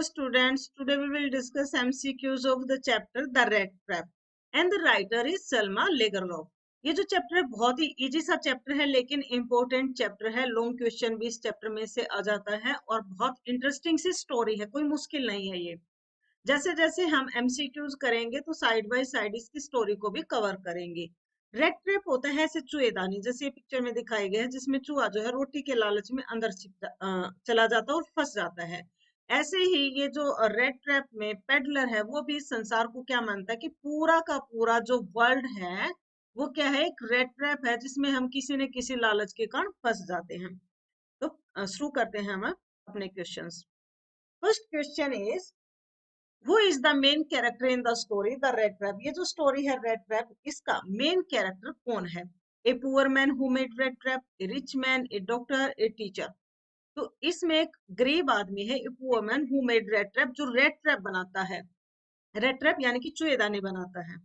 Hello students, today we will discuss MCQs of the chapter The Rat Trap and the writer is Selma Lagerlof. ये जो chapter है बहुत ही easy सा chapter है लेकिन important chapter है। लॉन्ग क्वेश्चन भी इस चैप्टर में से आ जाता है और बहुत इंटरेस्टिंग सी स्टोरी है, कोई मुश्किल नहीं है ये। जैसे जैसे हम MCQs करेंगे तो साइड बाय साइड इसकी स्टोरी को भी कवर करेंगे। रेड ट्रैप होता है ऐसे चूहेदानी, जैसे ये पिक्चर में दिखाई गया है, जिसमें चूहा जो है रोटी के लालच में अंदर चला जाता है और फंस जाता है। ऐसे ही ये जो रेड ट्रैप में पेडलर है वो भी इस संसार को क्या मानता है कि पूरा का पूरा जो वर्ल्ड है वो क्या है, एक रेड ट्रैप है जिसमें हम किसी न किसी लालच के कारण फंस जाते हैं। तो शुरू करते हैं हम अपने questions. First question is, Who is the main character in the story The Rat Trap? ये जो स्टोरी है रेड ट्रैप, इसका मेन कैरेक्टर कौन है? A poor man who made rattrap, a rich man, a doctor, a teacher. तो इसमें एक गरीब आदमी है, a poor man who made rattrap, जो रेड ट्रैप बनाता है। रेड ट्रैप यानी कि चूहेदानी बनाता है।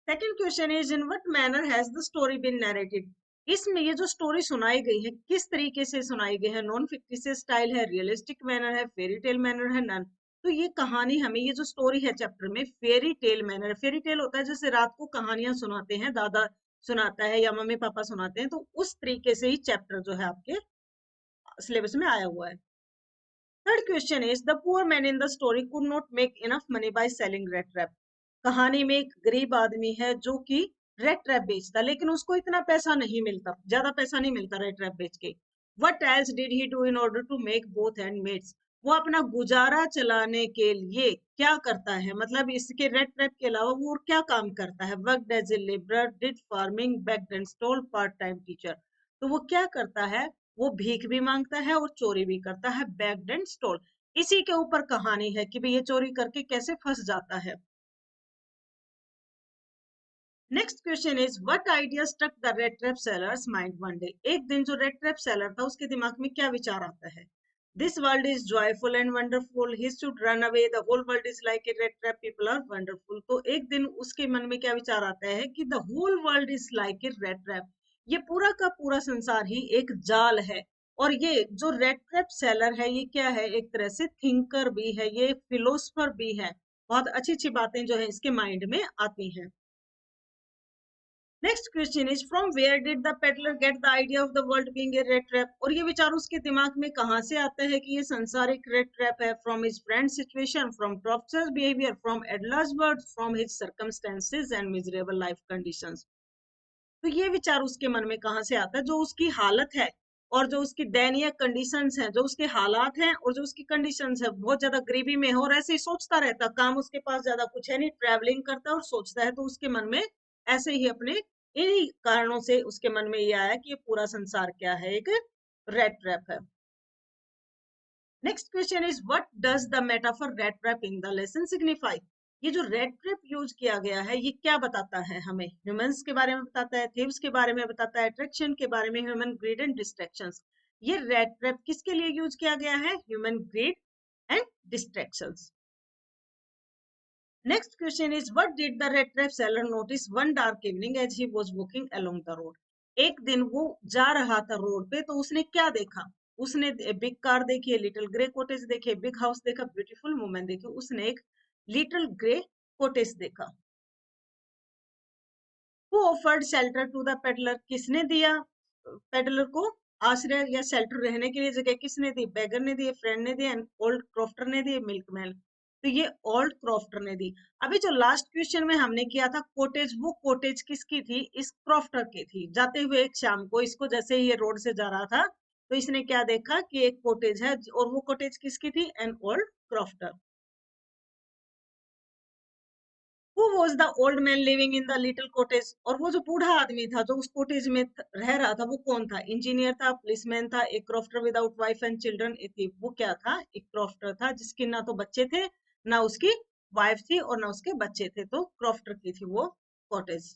Second question is, in what manner has the story been narrated? इसमें ये जो स्टोरी सुनाई गई है किस तरीके से सुनाई गई है? नॉन फिक्टिशियस स्टाइल है, रियलिस्टिक मैनर है, फेरी टेल मैनर है, नन। तो ये कहानी हमें, ये जो स्टोरी है चैप्टर में, fairy tale manner. Fairy tale होता है जैसे रात को कहानियां सुनाते हैं, दादा सुनाता है या मम्मी पापा सुनाते हैं, तो उस तरीके से ही चैप्टर जो है आपके सिलेबस में आया हुआ है। Third question is, the poor man in the story could not make enough money by selling red trap. कहानी में एक गरीब आदमी है जो कि रेड ट्रैप बेचता, लेकिन उसको इतना पैसा नहीं मिलता, ज्यादा पैसा नहीं मिलता रेड ट्रैप बेच के। What else did he do in order to make both ends meet? वो अपना गुजारा चलाने के लिए क्या करता है, मतलब इसके रेड ट्रैप के अलावा वो और क्या काम करता है? Worked as a labourer, did farming, begged and stole, part time teacher. तो वो क्या करता है? वो भीख भी मांगता है और चोरी भी करता है, बेक्ड एंड स्टोल। इसी के ऊपर कहानी है कि भाई ये चोरी करके कैसे फंस जाता है। Next question is, what idea struck the red trap seller's mind one day? एक दिन जो रेड ट्रैप सेलर था उसके दिमाग में क्या विचार आता है? This world is joyful and wonderful, he should run away, the whole world is like a rattrap, people are wonderful. तो एक दिन उसके मन में क्या विचार आता है कि the whole world is like a rattrap, ये पूरा का पूरा संसार ही एक जाल है। और ये जो रेड ट्रैप सेलर है ये क्या है, एक तरह से थिंकर भी है, ये फिलोसफर भी है। बहुत अच्छी अच्छी बातें जो है इसके माइंड में आती हैं। Next question is, from where did the peddler get the idea of the world being a rattrap? और ये विचार उसके दिमाग में कहां से आता है कि ये संसार एक रेड ट्रैप है? From his friend situation, from torture's behaviour, from Edla's words, from his circumstances and miserable life conditions. तो ये विचार उसके मन में कहां से आता है? जो उसकी हालत है और जो उसकी दयनीय कंडीशंस हैं, जो उसके हालात हैं और जो उसकी कंडीशंस है, बहुत ज्यादा गरीबी में है और ऐसे ही सोचता रहता, काम उसके पास ज्यादा कुछ है नहीं, ट्रैवलिंग करता है और सोचता है, तो उसके मन में ऐसे ही अपने इन्हीं कारणों से उसके मन में ये आया कि ये पूरा संसार क्या है, एक रेड ट्रैप है। Next question is, what does the metaphor red trap in the lesson signify? ये जो रेड ट्रैप यूज किया गया है ये क्या बताता है हमें? ह्यूमंस के बारे में बताता है, थीव्स के बारे में बताता है, अट्रैक्शन के बारे में, ह्यूमन ग्रीड एंड डिस्ट्रैक्शंस। ये रेड ट्रैप किसके लिए यूज किया गया है? Human grid and distractions. Next question is, what did the red trap seller notice one dark evening as he was walking along the road? एक दिन वो जा रहा था रोड पे तो उसने क्या देखा? उसने बिग कार देखी, लिटिल ग्रे कॉटेज देखे, बिग हाउस देखा, ब्यूटीफुल वुमेन देखी। उसने एक लिटिल ग्रे कॉटेज देखा। Who offered shelter to the peddler? किसने दिया पेडलर को आश्रय या शेल्टर, रहने के लिए जगह? किसने दी? बेगर ने दी, फ्रेंड ने दी, एंड ओल्ड क्रॉफ्टर ने दी, मिल्कमैन। तो ये ओल्ड क्रॉफ्टर ने दी। अभी जो लास्ट क्वेश्चन में हमने किया था कोटेज, वो कोटेज किसकी थी? इस क्रॉफ्टर की थी। जाते हुए एक शाम को इसको जैसे ही ये रोड से जा रहा था तो इसने क्या देखा कि एक कोटेज है, और वो कोटेज किसकी थी? An old crofter. Who was the old man living in the little cottage? और वो जो बूढ़ा आदमी था जो उस कॉटेज में रह रहा था वो कौन था? इंजीनियर था, पुलिसमैन था, एक crofter without wife and children, a thief. वो क्या था? एक क्रॉफ्टर था जिसके ना तो बच्चे थे, ना उसकी वाइफ थी और ना उसके बच्चे थे। तो क्रॉफ्टर की थी वो cottage.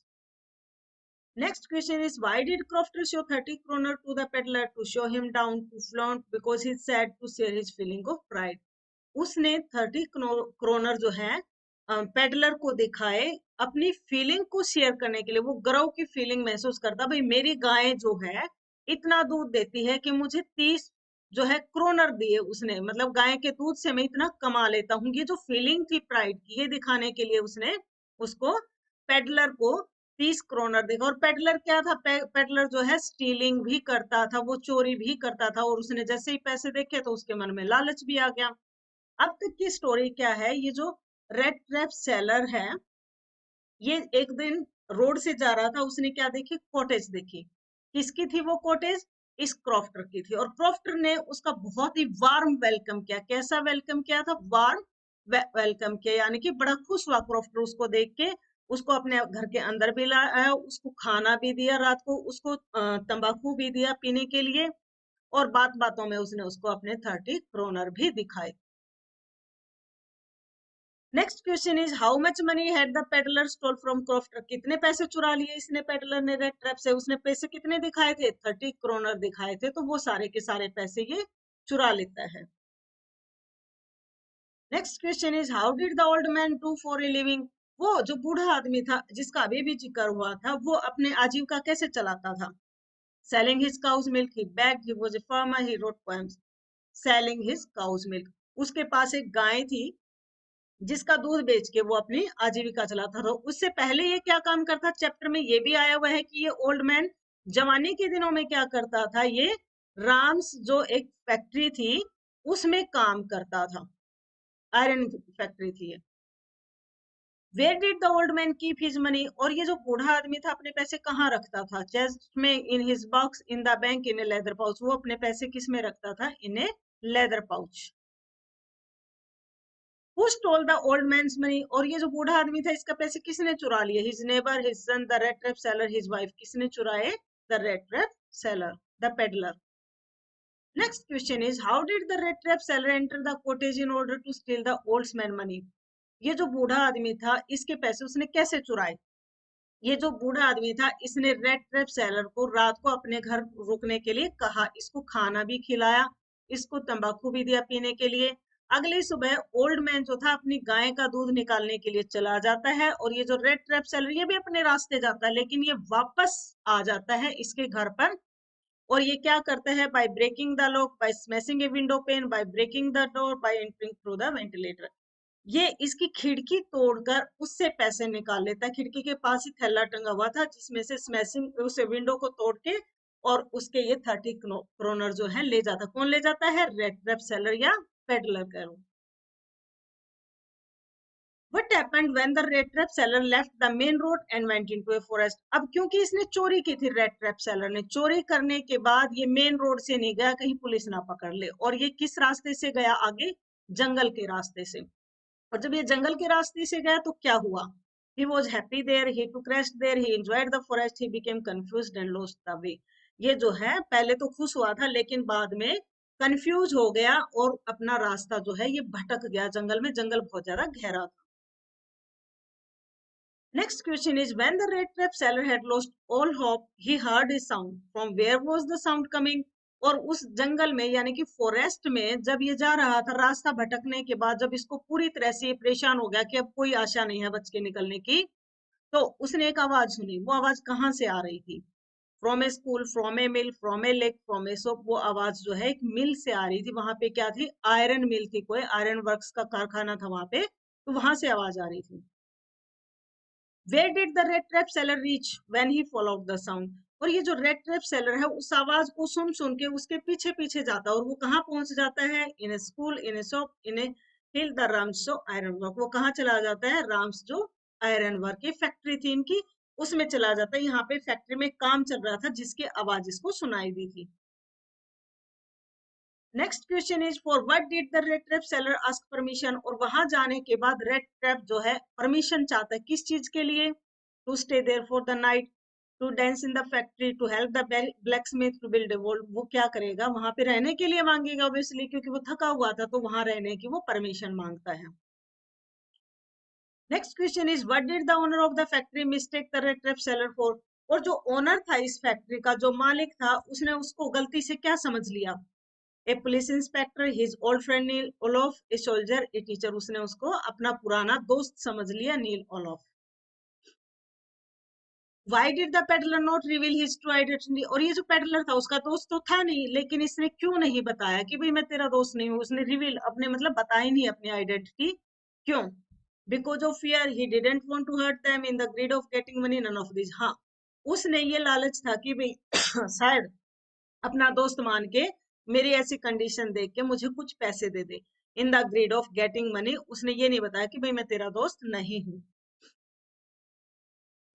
Next question is, why did Crofter show 30 kroner to the peddler? To show him down, to flaunt, because he's sad, to share his feeling of pride. उसने 30 क्रोनर जो है पेडलर को दिखाए अपनी फीलिंग को शेयर करने के लिए। वो गर्व की फीलिंग महसूस करता, भाई मेरी गाय जो है इतना दूध देती है कि मुझे 30 जो है क्रोनर दिए उसने, मतलब गाय के दूध से मैं इतना कमा लेता हूँ, ये जो फीलिंग थी प्राइड की, ये दिखाने के लिए उसने उसको पेडलर को 30 क्रोनर देगा। और पेडलर क्या था, पेडलर जो है स्टीलिंग भी करता था, वो चोरी भी करता था, और उसने जैसे ही पैसे देखे तो उसके मन में लालच भी आ गया। अब तक की स्टोरी क्या है, ये जो रेड ट्रैप सेलर है, ये एक दिन रोड से जा रहा था, उसने क्या देखी, कॉटेज देखी। किसकी थी वो कॉटेज, इस क्रॉफ्टर की थी। और क्रॉफ्टर ने उसका बहुत ही वार्म वेलकम किया। कैसा वेलकम किया था, वार्म वेलकम किया, यानी कि बड़ा खुश हुआ क्रॉफ्टर उसको देख के। उसको अपने घर के अंदर भी लाया, उसको खाना भी दिया, रात को उसको तंबाकू भी दिया पीने के लिए, और बात बातों में उसने उसको अपने 30 क्रोनर भी दिखाए। Next question is how much money had the peddler stole from crofter, कितने पैसे चुरा लिए इसने पेडलर ने रेड ट्रैप से। उसने पैसे कितने दिखाए थे, 30 क्रोनर दिखाए थे, तो वो सारे के सारे पैसे ये चुरा लेता है। Next question is how did the old man do for a living, वो जो बूढ़ा आदमी था जिसका अभी भी जिक्र हुआ था, वो अपने आजीविका कैसे चलाता था। Selling his cow's milk, he begged, he was a farmer, he wrote poems. Selling his cow's milk, उसके पास एक गाय थी जिसका दूध बेच के वो अपनी आजीविका चलाता था। उससे पहले ये क्या काम करता, चैप्टर में ये भी आया हुआ है कि ये ओल्ड मैन जवानी के दिनों में क्या करता था, ये राम्स जो एक फैक्ट्री थी उसमें काम करता था, आयरन फैक्ट्री थी ये। Where did the old man keep his money, और ये जो बूढ़ा आदमी था अपने पैसे कहाँ रखता था, चेस्ट में, in his box, in the bank, in a leather pouch, वो अपने पैसे किस में रखता था, in a leather pouch. Who stole the old man's money, और ये जो बूढ़ा आदमी था इसका पैसे किसने चुरा लिए, his neighbor, his son, the red trap seller, his wife, किसने चुराए, the red trap seller, the peddler. Next question is how did the red trap seller enter the cottage in order to steal the old man's money, ये जो बूढ़ा आदमी था इसके पैसे उसने कैसे चुराए। ये जो बूढ़ा आदमी था इसने रेड ट्रैप सेलर को रात को अपने घर रुकने के लिए कहा, इसको खाना भी खिलाया, इसको तंबाकू भी दिया पीने के लिए। अगली सुबह ओल्ड मैन जो था अपनी गाय का दूध निकालने के लिए चला जाता है, और ये जो रेड ट्रैप सेलर ये भी अपने रास्ते जाता है, लेकिन ये वापस आ जाता है इसके घर पर। और ये क्या करता है, by breaking the lock, by smashing a window pane, by breaking the door, by entering through the ventilator, ये इसकी खिड़की तोड़कर उससे पैसे निकाल लेता है। खिड़की के पास ही थैला टंगा हुआ था जिसमें से स्मैशिंग उसे विंडो को तोड़ के और उसके ये 30 क्रोनर जो है ले जाता। कौन ले जाता है, रेड ट्रैप सेलर या पेडलर करो। What happened when the red trap seller left the main road and went into a forest? अब क्योंकि इसने चोरी की थी, रेड ट्रैप सेलर ने चोरी करने के बाद ये मेन रोड से नहीं गया कहीं पुलिस ना पकड़ ले, और ये किस रास्ते से गया आगे, जंगल के रास्ते से। और जब ये जंगल के रास्ते से गया तो क्या हुआ, he was happy there, he took rest there, he enjoyed the forest, he became confused and lost the way। ये जो है पहले तो खुश हुआ था लेकिन बाद में कंफ्यूज हो गया और अपना रास्ता जो है ये भटक गया जंगल में, जंगल बहुत ज्यादा गहरा था। Next question is when the red trap seller had lost all hope, he heard a sound. From where was the sound coming? और उस जंगल में यानी कि फॉरेस्ट में जब ये जा रहा था, रास्ता भटकने के बाद जब इसको पूरी तरह से परेशान हो गया कि अब कोई आशा नहीं है बच के निकलने की, तो उसने एक आवाज सुनी। वो आवाज कहाँ से आ रही थी, from A school, from A mill, from A lake, from a soap. वो आवाज जो है एक मिल से आ रही थी, वहां पे क्या थी, आयरन मिल थी, कोई आयरन वर्क्स का कारखाना था वहां पे, तो वहां से आवाज आ रही थी। Where did the red trap seller reach when he followed the sound? और ये जो रेड ट्रैप सेलर है उस आवाज को सुन सुन के उसके पीछे पीछे जाता है, और वो कहाँ पहुंच जाता है, in a school, in a shop, in a hill the Ramsjo iron work. वो कहाँ चला जाता है, राम्स जो आयरन वर्क की फैक्ट्री थी इनकी, उसमें चला जाता है। यहाँ पे फैक्ट्री में काम चल रहा था जिसकी आवाज इसको सुनाई दी थी। Next question is for what did the red trap seller ask permission, और वहां जाने के बाद रेड ट्रैप जो है परमिशन चाहता है, किस चीज के लिए, to stay there for the night, to dance in the factory, to help the blacksmith to build a wall. वो क्या करेगा, वहां पे रहने के लिए मांगेगा ऑब्वियसली, क्योंकि वो थका हुआ था तो वहां रहने की वो परमिशन मांगता है। Next question is what did the owner of the factory mistake the red trap seller for, और जो ओनर था इस फैक्ट्री का, जो मालिक था, उसने उसको गलती से क्या समझ लिया, a police inspector, his old friend Nils Olof, a soldier, a teacher. उसने उसको अपना पुराना दोस्त समझ लिया, Nils Olof. Why did the peddler not reveal his true identity? और ये जो पेडलर था उसका दोस्त तो था नहीं, लेकिन इसने क्यों नहीं बताया कि भाई मैं तेरा दोस्त नहीं हूँ? उसने रिवील अपने मतलब बताया ही नहीं अपनी आइडेंटिटी। क्यों? Because of fear, he didn't want to hurt them in the greed of getting money, none of this. हाँ, उसने ये लालच था कि भाई शायद अपना दोस्त मान के मेरी ऐसी कंडीशन देख के मुझे कुछ पैसे दे दे। In the greed of getting money, उसने ये नहीं बताया कि भाई मैं तेरा दोस्त नहीं हूँ।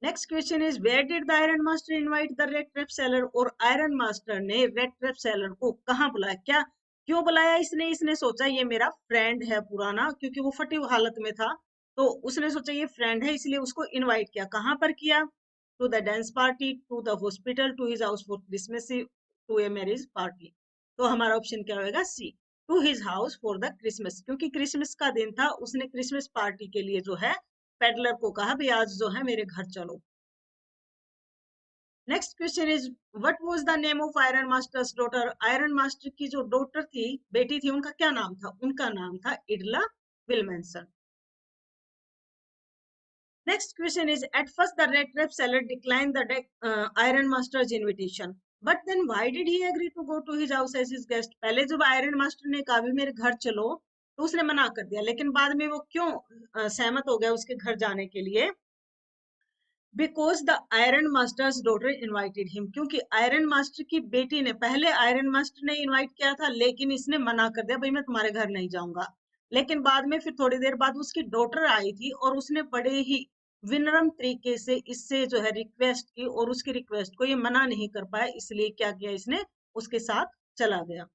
Next question is where did the iron master invite the red trap seller? और आयरन मास्टर ने रेड ट्रैप सेलर को कहाँ बुलाया? क्या क्यों बुलाया इसने सोचा ये मेरा फ्रेंड है पुराना, क्योंकि वो फटी हुई हालत में था, तो उसने सोचा ये फ्रेंड है, इसलिए उसको इनवाइट किया। कहाँ पर किया? To the dance party, to the hospital, to his house for Christmas, to a marriage party. तो हमारा ऑप्शन क्या होगा? C, to his house for the Christmas, क्योंकि क्रिसमस का दिन था, उसने क्रिसमस पार्टी के लिए जो है पेडलर को कहा भी आज जो है मेरे घर चलो। Next question is what was the name of iron master's daughter? Iron master की जो डॉटर थी, बेटी थी, उनका क्या नाम था? उनका नाम था Edla Willmansson. Next question is at first the red trap seller decline the iron master's invitation, but then why did he agree to go to his house as his guest? पहले जब आयरन मास्टर ने कहा भी मेरे घर चलो, तो उसने मना कर दिया, लेकिन बाद में वो क्यों सहमत हो गया उसके घर जाने के लिए? Because the iron master's daughter invited him, क्योंकि आयरन मास्टर की बेटी ने, पहले आयरन मास्टर ने इनवाइट किया था, लेकिन इसने मना कर दिया, भाई मैं तुम्हारे घर नहीं जाऊंगा। लेकिन बाद में फिर थोड़ी देर बाद उसकी डॉटर आई थी और उसने बड़े ही विनम्र तरीके से इससे जो है रिक्वेस्ट की, और उसकी रिक्वेस्ट को ये मना नहीं कर पाया, इसलिए क्या किया इसने, उसके साथ चला गया।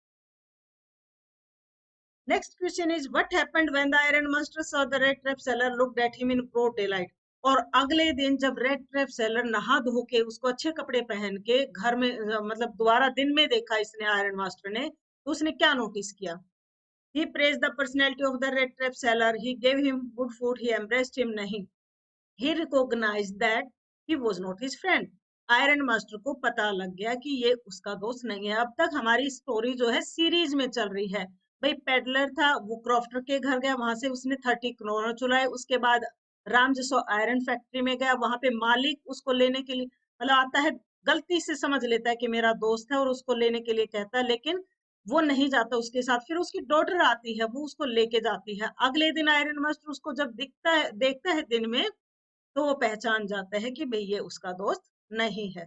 Next question is what happened when the iron master saw the red trap seller looked at him in broad daylight? और अगले दिन जब रेड ट्रैप सेलर नहा धो के उसको अच्छे कपड़े पहन के घर में मतलब दोबारा दिन में देखा इसने आयरन मास्टर ने, तो उसने क्या नोटिस किया? He praise the personality of the red trap seller, he gave him good food, he embraced him, नहीं, he recognized that he was not his friend। Iron master को पता लग गया कि ये उसका दोस्त नहीं है। अब तक हमारी स्टोरी जो है सीरीज में चल रही है। भाई पेडलर था, वो क्रॉफ्टर के घर गया, वहां से उसने 30 करोड़ चुराए, उसके बाद राम जसो आयरन फैक्ट्री में गया, वहां पे मालिक उसको लेने के लिए मतलब आता है, गलती से समझ लेता है कि मेरा दोस्त है और उसको लेने के लिए कहता है, लेकिन वो नहीं जाता उसके साथ। फिर उसकी डॉटर आती है, वो उसको लेके जाती है। अगले दिन आयरन मास्टर उसको जब दिखता है, देखता है दिन में, तो वो पहचान जाता है कि भाई ये उसका दोस्त नहीं है।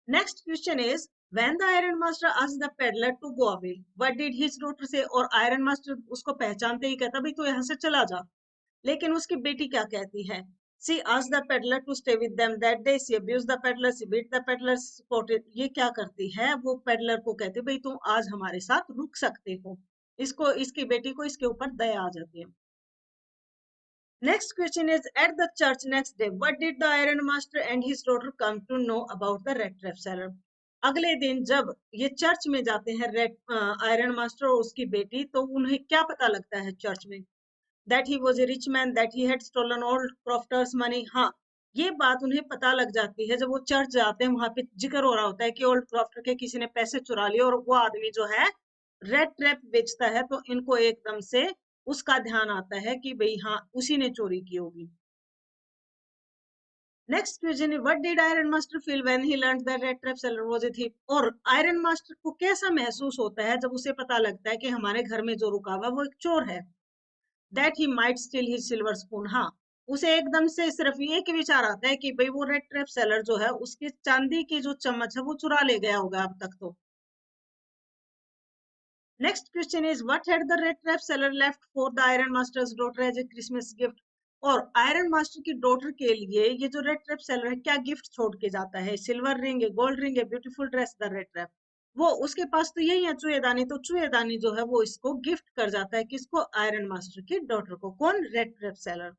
Next question is when the iron master asked the peddler to go away, what did his daughter say? और आयरन मास्टर उसको पहचानते ही कहता भाई तू यहाँ से चला जा, लेकिन उसकी बेटी क्या कहती है? She asked the peddler to stay with them that day, she abused the peddler, she beat the peddler, supported. ये क्या करती है? वो पेडलर को कहती है भाई तुम आज हमारे साथ रुक सकते हो। इसको, इसकी बेटी को इसके ऊपर दया आ जाती है। Next question is at the church next day, what did the iron master and his daughter come to know about the red trap seller? अगले दिन जब ये चर्च में जाते हैं रेड आयरन मास्टर और उसकी बेटी, तो उन्हें क्या पता लगता है चर्च में? That he was a rich man, that he had stolen old crofter's money. हाँ, ये बात उन्हें पता लग जाती है जब वो चर्च जाते हैं, वहां पे जिक्र हो रहा होता है कि ओल्ड क्रॉफ्टर के किसी ने पैसे चुरा लिए और वो आदमी जो है रेड ट्रैप बेचता है, तो इनको एकदम से उसका ध्यान आता है कि भाई हाँ उसी ने चोरी की होगी। नेक्स्ट क्वेश्चन है what did iron master feel when he learned that red trap seller was a thief? और आयरन मास्टर को कैसा महसूस होता है जब उसे पता लगता है कि हमारे घर में जो रुका हुआ वो एक चोर है? That he might steal his silver spoon. हाँ, उसे एकदम से सिर्फ ये कि विचार आता है कि भाई वो रेड ट्रैप सेलर जो है उसकी चांदी की जो चम्मच है वो चुरा ले गया होगा अब तक तो। Next question is what had the red trap seller left for the iron master's daughter as a Christmas gift? और आयरन मास्टर की डॉटर के लिए ये जो रेड ट्रैप सेलर है क्या गिफ्ट छोड़ के जाता है? सिल्वर रिंग है, गोल्ड रिंग है, beautiful dress, the red trap. वो उसके पास तो यही है चूहेदानी, तो चूहेदानी जो है वो इसको गिफ्ट कर जाता है, किसको? आयरन मास्टर की डॉटर को। कौन? Red trap seller.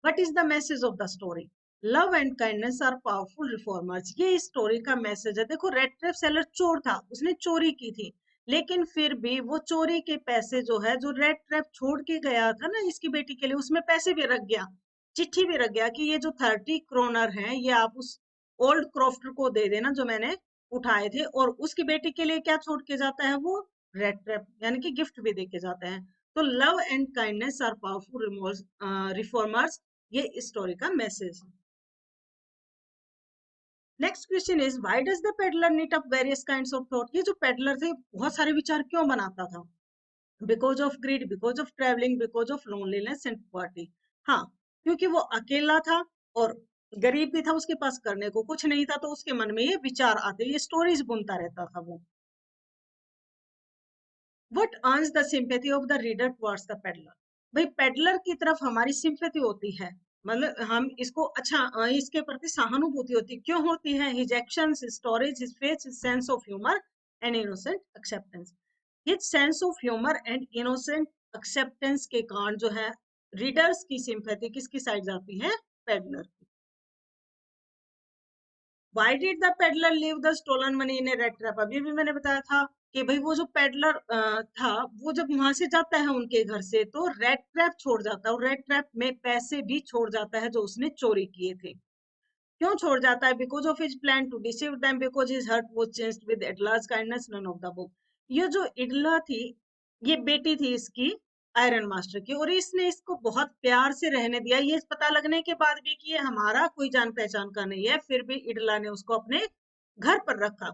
What is the message of the story? Love and kindness are powerful reformers. ये स्टोरी का मैसेज है। देखो रेड ट्रैप सेलर चोर था, उसने चोरी की थी, लेकिन फिर भी वो चोरी के पैसे जो है, जो रेड ट्रैप छोड़ के गया था ना इसकी बेटी के लिए, उसमें पैसे भी रख गया, चिट्ठी भी रख गया कि ये जो 30 क्रोनर है ये आप उस ओल्ड क्रॉफ्टर को दे देना जो मैंने उठाए थे। और उसकी बेटी के लिए क्या छोड़ के जाता है वो? रेड ट्रैप, यानी कि गिफ्ट भी दे के जाता है। तो love and kindness are powerful reformers. ये स्टोरी का मैसेज है। Next question is why does the peddler knit up various kinds of thought. ये जो पेडलर थे बहुत सारे विचार क्यों बनाता था? Because of greed, because of travelling, because of loneliness and poverty. हाँ, क्योंकि वो अकेला था और गरीब भी था, उसके पास करने को कुछ नहीं था, तो उसके मन में ये विचार आते, ये स्टोरीज बुनता रहता था वो। What earns the sympathy of the reader towards the peddler? भाई पेडलर की तरफ हमारी सिंपैथी होती है, मतलब हम इसको अच्छा इसके प्रति सहानुभूति होती है। क्यों होती है? His actions, his stories, his face, his sense of humour and innocent acceptance. His sense of humour and innocent acceptance के कारण जो है रीडर्स की सिंपैथी किसकी साइड जाती है? पेडलर की। Why did the peddler leave the stolen money in a rat trap? अभी भी मैंने बताया था कि भाई वो जो पेडलर था, वो जब वहां से जाता है उनके घर से तो रेड ट्रैप छोड़ जाता है, और रेड ट्रैप में पैसे भी छोड़ जाता है जो उसने चोरी किए थे। क्यों छोड़ जाता है? Because of his plan to deceive them, because his heart was changed with Edla's kindness, none of the book. ये जो इडला थी, ये बेटी थी इसकी आयरन मास्टर की, और इसने इसको बहुत प्यार से रहने दिया, ये पता लगने के बाद भी कि ये हमारा कोई जान पहचान का नहीं है, फिर भी इडला ने उसको अपने घर पर रखा,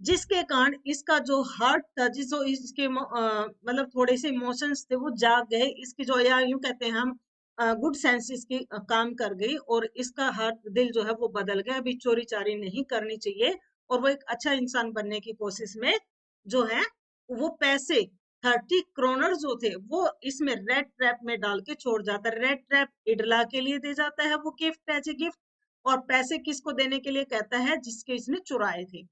जिसके कारण इसका जो हार्ट था, जिस जो इसके मतलब थोड़े से इमोशंस थे वो जाग गए, इसकी जो या यूं कहते हैं हम गुड सेंस इसकी काम कर गई, और इसका हार्ट दिल जो है वो बदल गया, अभी चोरी चारी नहीं करनी चाहिए, और वो एक अच्छा इंसान बनने की कोशिश में जो है वो पैसे 30 करोड़ जो थे वो इसमें रेड ट्रैप में डाल के छोड़ जाता है। रेड ट्रैप इडला के लिए दे जाता है वो गिफ्ट, एज ए गिफ्ट, और पैसे किसको देने के लिए कहता है? जिसके इसने चुराए थे।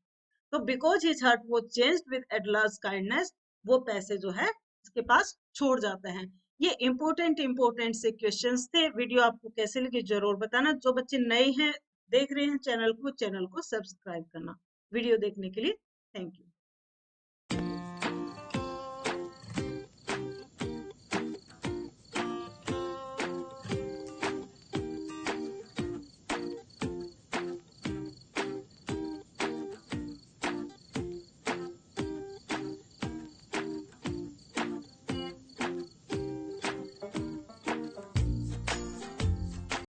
तो बिकॉज हिज हार्ट वो चेंज्ड विद एडलर्स काइंडनेस, वो पैसे जो है इसके पास छोड़ जाते हैं। ये इंपॉर्टेंट से क्वेश्चंस थे। वीडियो आपको कैसे लगे जरूर बताना। जो बच्चे नए हैं देख रहे हैं चैनल को सब्सक्राइब करना। वीडियो देखने के लिए थैंक यू।